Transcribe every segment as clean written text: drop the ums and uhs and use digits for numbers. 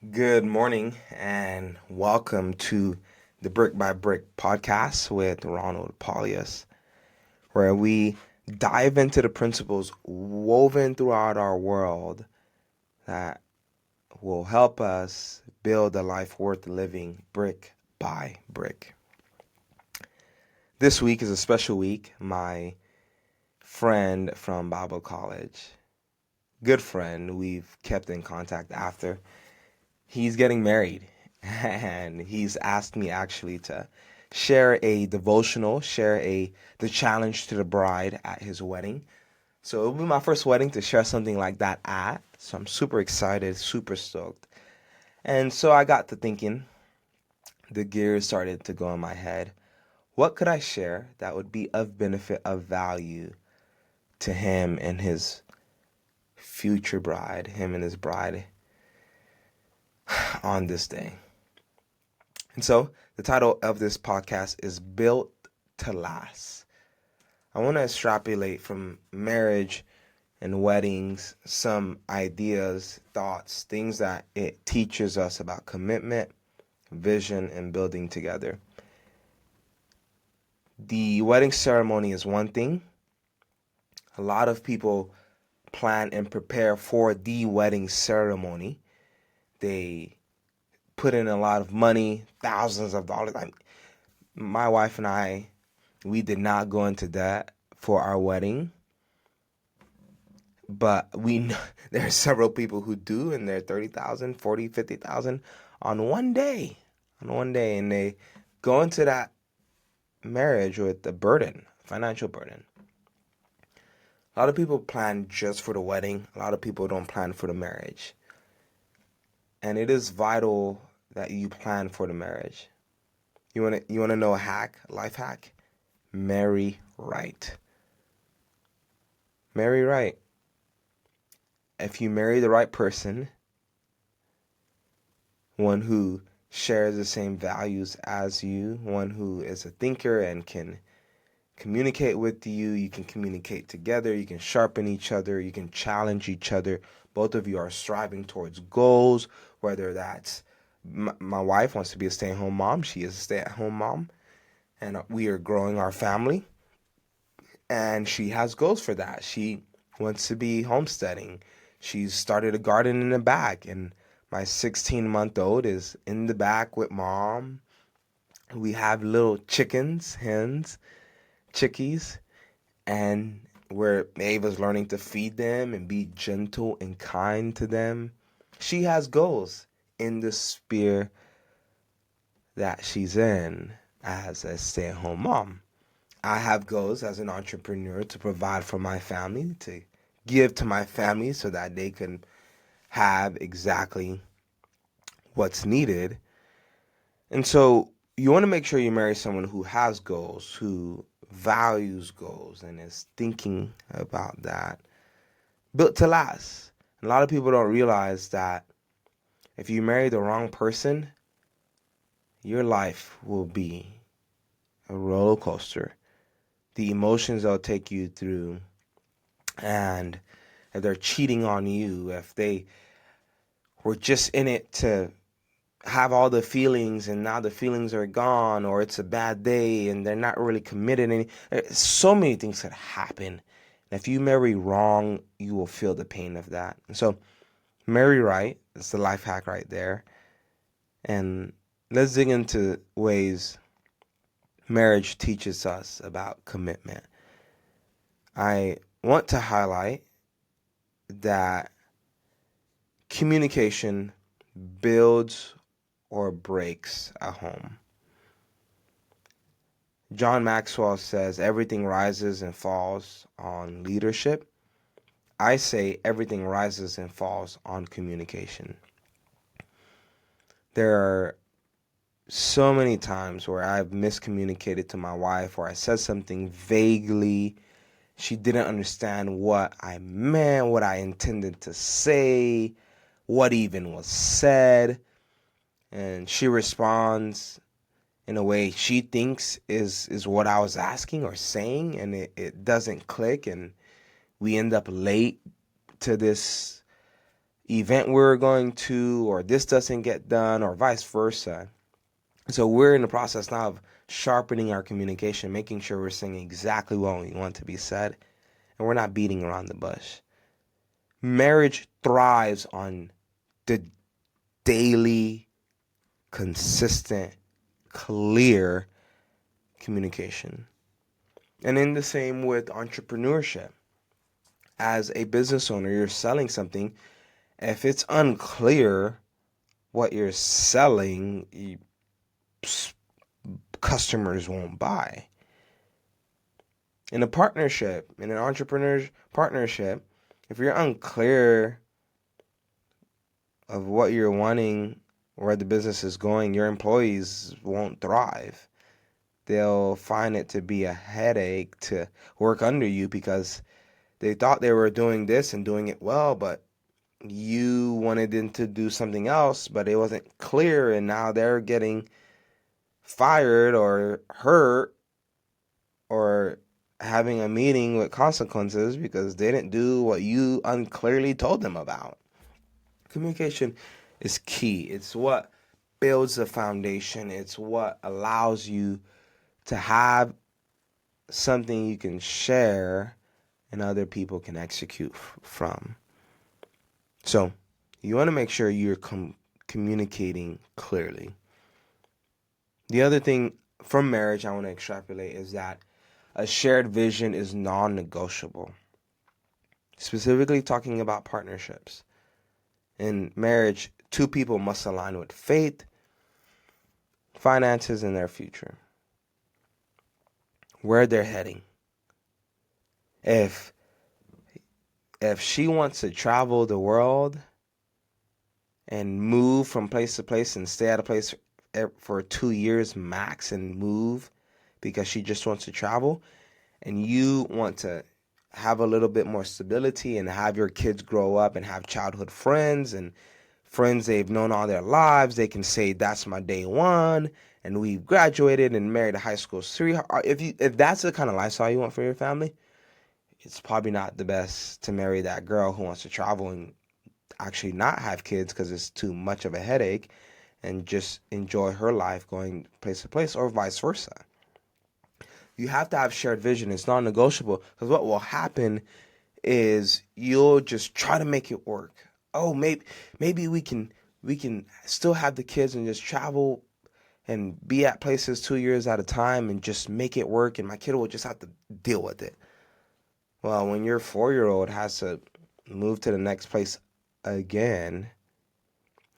Good morning and welcome to the Brick by Brick podcast with Ronald Pauleus, where we dive into the principles woven throughout our world that will help us build a life worth living brick by brick. This week is a special week. My friend from Bible college, good friend, we've kept in contact after. He's getting married, and he's asked me actually to share a devotional, the challenge to the bride at his wedding. So it'll be my first wedding to share something like that at. So I'm super excited, super stoked. And so I got to thinking, the gears started to go in my head. What could I share that would be of benefit, of value to him and his future bride, him and his bride on this day? And so the title of this podcast is Built to Last. I want to extrapolate from marriage and weddings some ideas, thoughts, things that it teaches us about commitment, vision, and building together. The wedding ceremony is one thing. A lot of people plan and prepare for the wedding ceremony. They put in a lot of money, thousands of dollars. My wife and I, we did not go into debt for our wedding, but we know there are several people who do, and they're 30,000, 40, 50,000 on one day, and they go into that marriage with a burden, financial burden. A lot of people plan just for the wedding. A lot of people don't plan for the marriage. And it is vital that you plan for the marriage. You want to know a hack, a life hack? Marry right. Marry right. If you marry the right person, one who shares the same values as you, one who is a thinker and can communicate with you, you can communicate together, you can sharpen each other, you can challenge each other. Both of you are striving towards goals, whether that's my wife wants to be a stay-at-home mom, she is a stay-at-home mom, and we are growing our family, and she has goals for that. She wants to be homesteading. She's started a garden in the back, and my 16-month-old is in the back with mom. We have little chickens, hens, chickies, and where Ava's learning to feed them and be gentle and kind to them. She has goals in the sphere that she's in as a stay-at-home mom. I have goals as an entrepreneur to provide for my family, to give to my family so that they can have exactly what's needed. And so you want to make sure you marry someone who has goals, who values goals, and is thinking about that. Built to last. A lot of people don't realize that if you marry the wrong person, your life will be a roller coaster. The emotions they'll take you through, and if they're cheating on you, if they were just in it to have all the feelings and now the feelings are gone, or it's a bad day and they're not really committed so many things that happen. And if you marry wrong, you will feel the pain of that. And so marry right. That's the life hack right there. And let's dig into ways marriage teaches us about commitment. I want to highlight that communication builds or breaks a home. John Maxwell says everything rises and falls on leadership. I say everything rises and falls on communication. There are so many times where I've miscommunicated to my wife, or I said something vaguely. She didn't understand what I meant, what I intended to say, what even was said. And she responds in a way she thinks is what I was asking or saying, and it doesn't click, and we end up late to this event we're going to, or this doesn't get done, or vice versa. So we're in the process now of sharpening our communication, making sure we're saying exactly what we want to be said, and we're not beating around the bush. Marriage thrives on the daily, consistent, clear communication. And in the same with entrepreneurship. As a business owner, you're selling something. If it's unclear what you're selling, customers won't buy. In a partnership, in an entrepreneur's partnership, if you're unclear of what you're wanting, where the business is going, your employees won't thrive. They'll find it to be a headache to work under you because they thought they were doing this and doing it well, but you wanted them to do something else, but it wasn't clear, and now they're getting fired or hurt or having a meeting with consequences because they didn't do what you unclearly told them about. Communication is key. It's what builds the foundation. It's what allows you to have something you can share and other people can execute from. So you want to make sure you're communicating clearly. The other thing from marriage I want to extrapolate is that a shared vision is non-negotiable. Specifically talking about partnerships. In marriage, two people must align with faith, finances, and their future. Where they're heading. If she wants to travel the world and move from place to place and stay at a place for 2 years max and move because she just wants to travel, and you want to have a little bit more stability and have your kids grow up and have childhood friends and friends they've known all their lives, they can say that's my day one and we've graduated and married a high school sweetheart. If that's the kind of lifestyle you want for your family, it's probably not the best to marry that girl who wants to travel and actually not have kids because it's too much of a headache and just enjoy her life going place to place, or vice versa. You have to have shared vision. It's non-negotiable, because what will happen is you'll just try to make it work. Oh, maybe we can still have the kids and just travel and be at places 2 years at a time and just make it work, and my kid will just have to deal with it. Well, when your 4-year-old has to move to the next place again,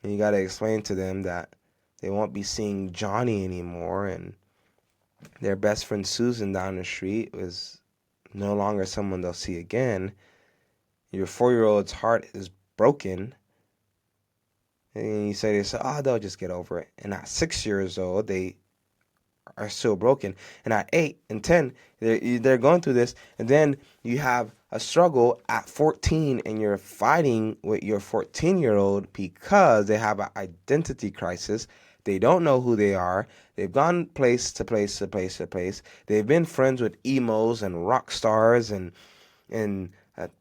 and you got to explain to them that they won't be seeing Johnny anymore, and their best friend Susan down the street is no longer someone they'll see again, your 4-year-old's heart is broken, and you say to yourself, oh, they'll just get over it. And at 6 years old, they are still broken. And at 8 and 10, they're going through this. And then you have a struggle at 14, and you're fighting with your 14-year-old because they have an identity crisis. They don't know who they are. They've gone place to place to place to place. They've been friends with emos and rock stars and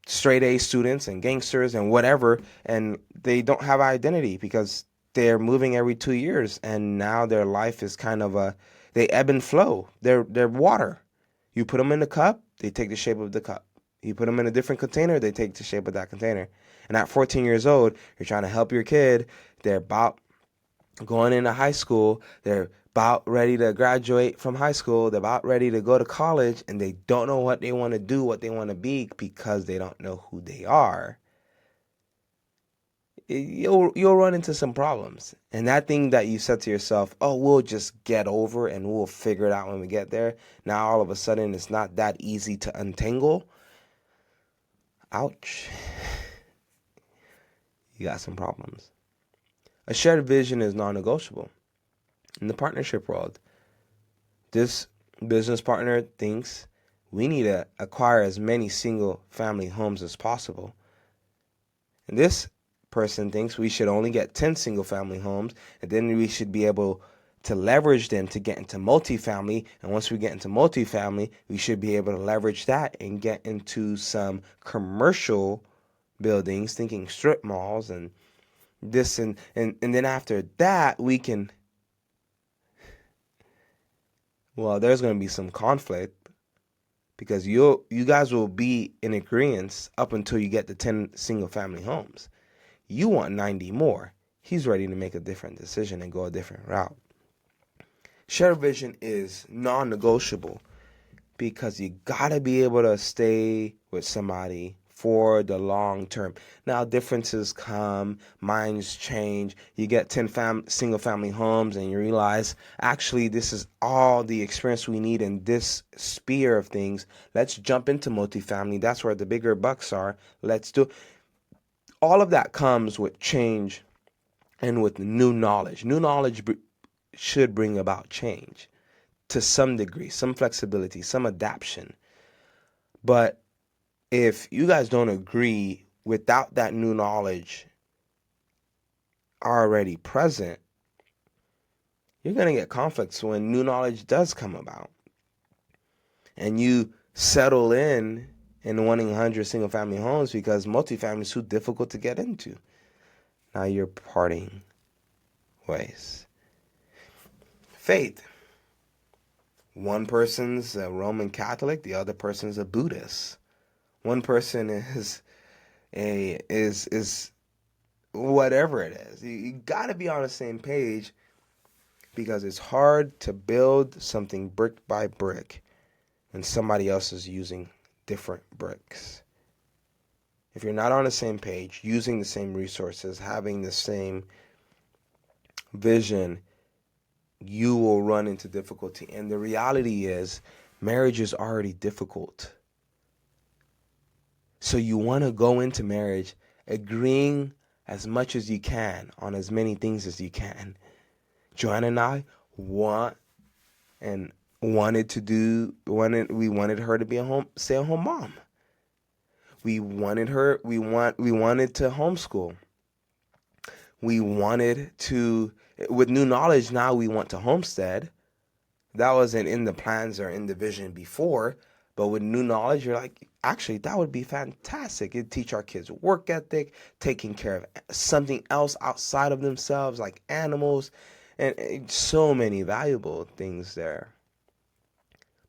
straight A students and gangsters and whatever, and they don't have identity because they're moving every 2 years, and now their life is kind of they ebb and flow. They're water. You put them in the cup, they take the shape of the cup. You put them in a different container, they take the shape of that container. And at 14 years old, you're trying to help your kid. They're about going into high school. They're about ready to graduate from high school. They're about ready to go to college, and they don't know what they want to do, what they want to be, because they don't know who they are. You'll run into some problems. And that thing that you said to yourself, oh, we'll just get over and we'll figure it out when we get there. Now all of a sudden it's not that easy to untangle. Ouch. You got some problems. A shared vision is non-negotiable. In the partnership world, this business partner thinks we need to acquire as many single family homes as possible. And this person thinks we should only get 10 single family homes, and then we should be able to leverage them to get into multifamily. And once we get into multifamily, we should be able to leverage that and get into some commercial buildings, thinking strip malls and this and then after that we can, well, there's going to be some conflict because you guys will be in agreement up until you get to 10 single family homes. You want 90 more. He's ready to make a different decision and go a different route. Shared vision is non-negotiable because you got to be able to stay with somebody for the long term. Now differences come, minds change. You get 10 single family homes and you realize actually this is all the experience we need in this sphere of things. Let's jump into multifamily. That's where the bigger bucks are. Let's do. All of that comes with change and with new knowledge. New knowledge should bring about change to some degree, some flexibility, some adaptation. But if you guys don't agree without that new knowledge already present, you're going to get conflicts when new knowledge does come about. And you settle in wanting 100 single family homes because multifamily is too difficult to get into. Now you're parting ways. Faith. One person's a Roman Catholic, the other person's a Buddhist. One person is whatever it is. You got to be on the same page because it's hard to build something brick by brick when somebody else is using different bricks. If you're not on the same page, using the same resources, having the same vision, you will run into difficulty. And the reality is, marriage is already difficult. So you want to go into marriage agreeing as much as you can on as many things as you can. Joanna and I wanted we wanted her to be a stay-at-home mom. We wanted to homeschool. We wanted to, with new knowledge now, we want to homestead. That wasn't in the plans or in the vision before, but with new knowledge, you're like, actually, that would be fantastic. It'd teach our kids work ethic, taking care of something else outside of themselves, like animals, and so many valuable things there.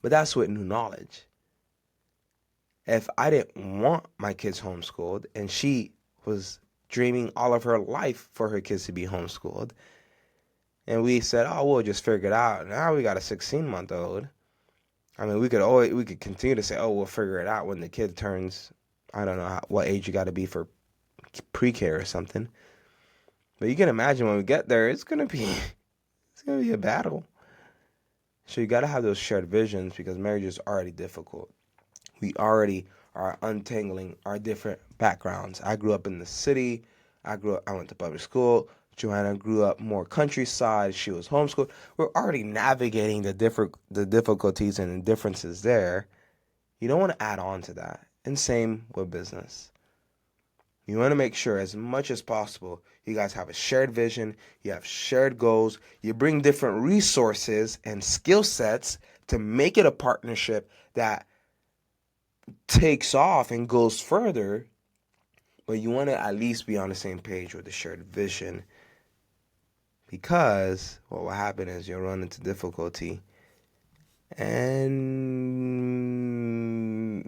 But that's with new knowledge. If I didn't want my kids homeschooled and she was dreaming all of her life for her kids to be homeschooled, and we said, oh, we'll just figure it out. Now we got a 16-month-old. I mean, we could continue to say, oh, we'll figure it out when the kid turns, I don't know what age you got to be for pre-K or something. But you can imagine when we get there, it's gonna be a battle. So you got to have those shared visions because marriage is already difficult. We already are untangling our different backgrounds. I grew up in the city. I went to public school. Joanna grew up more countryside. She was homeschooled. We're already navigating the difficulties and the differences there. You don't want to add on to that. And same with business. You want to make sure as much as possible you guys have a shared vision, you have shared goals, you bring different resources and skill sets to make it a partnership that takes off and goes further, but you want to at least be on the same page with the shared vision because what will happen is you'll run into difficulty and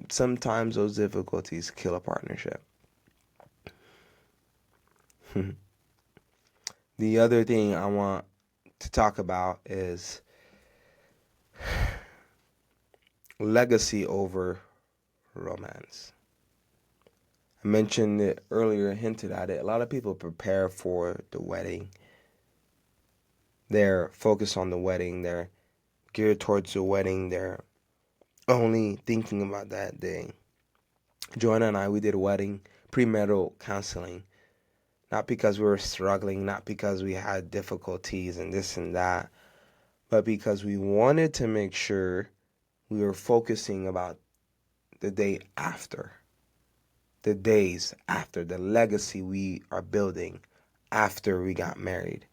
sometimes those difficulties kill a partnership. The other thing I want to talk about is legacy over romance. I mentioned it earlier, hinted at it. A lot of people prepare for the wedding. They're focused on the wedding. They're geared towards the wedding. They're only thinking about that day. Joanna and I, we did a wedding premarital counseling. Not because we were struggling, not because we had difficulties and this and that, but because we wanted to make sure we were focusing about the day after, the days after, the legacy we are building after we got married.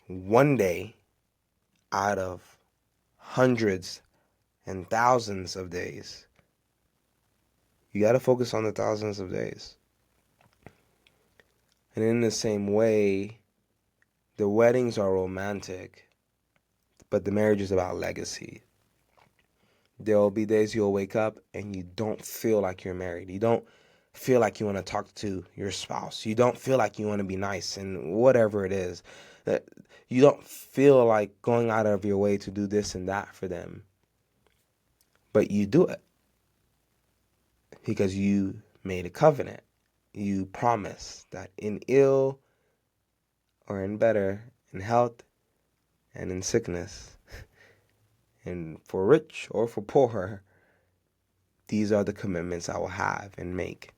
One day out of hundreds and thousands of days, You got to focus on the thousands of days. And in the same way, the weddings are romantic, but the marriage is about legacy. There will be days you'll wake up and you don't feel like you're married. You don't feel like you want to talk to your spouse. You don't feel like you want to be nice and whatever it is. You don't feel like going out of your way to do this and that for them. But you do it because you made a covenant. You promise that in ill or in better, in health and in sickness, and for rich or for poor, these are the commitments I will have and make.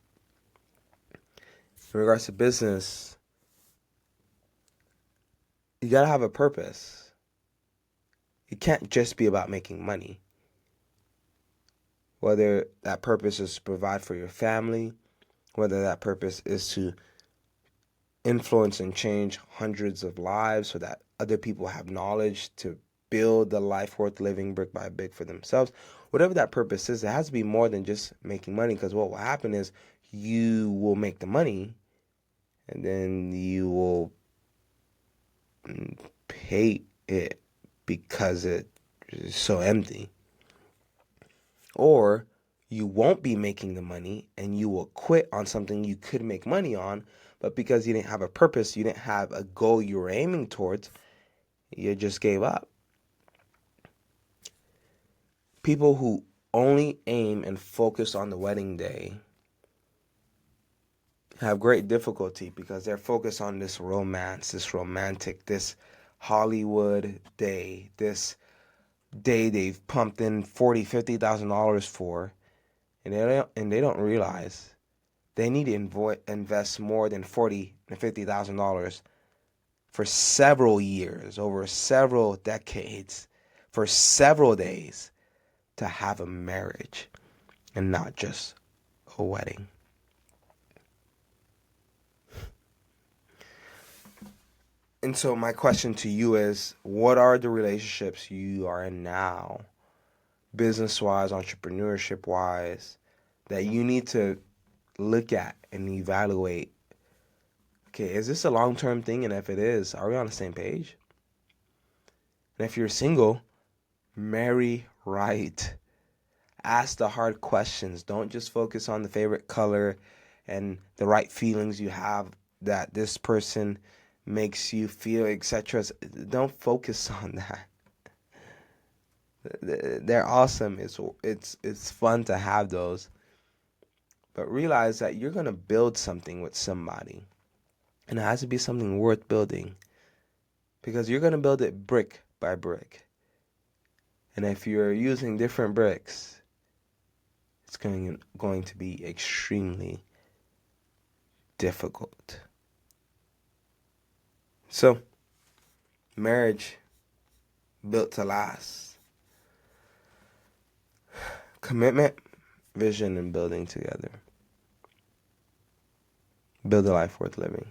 In regards to business, you gotta have a purpose. It can't just be about making money. Whether that purpose is to provide for your family, whether that purpose is to influence and change hundreds of lives so that other people have knowledge to build the life worth living brick by brick for themselves. Whatever that purpose is, it has to be more than just making money, because what will happen is you will make the money and then you will hate it because it is so empty. Or you won't be making the money and you will quit on something you could make money on, but because you didn't have a purpose, you didn't have a goal you were aiming towards, you just gave up. People who only aim and focus on the wedding day have great difficulty because they're focused on this romance, this romantic, this Hollywood day, this day they've pumped in $40,000-$50,000 for, and they don't realize they need to invest more than $40,000 and $50,000 for several years, over several decades, for several days to have a marriage and not just a wedding. And so my question to you is, what are the relationships you are in now, business-wise, entrepreneurship-wise, that you need to look at and evaluate? Okay, is this a long-term thing? And if it is, are we on the same page? And if you're single, marry right. Ask the hard questions. Don't just focus on the favorite color and the right feelings you have that this person makes you feel, etc. Don't focus on that. They're awesome. It's fun to have those. But realize that you're going to build something with somebody. And it has to be something worth building. Because you're going to build it brick by brick. And if you're using different bricks, it's going to be extremely difficult. So, marriage built to last. Commitment, vision, and building together. Build a life worth living.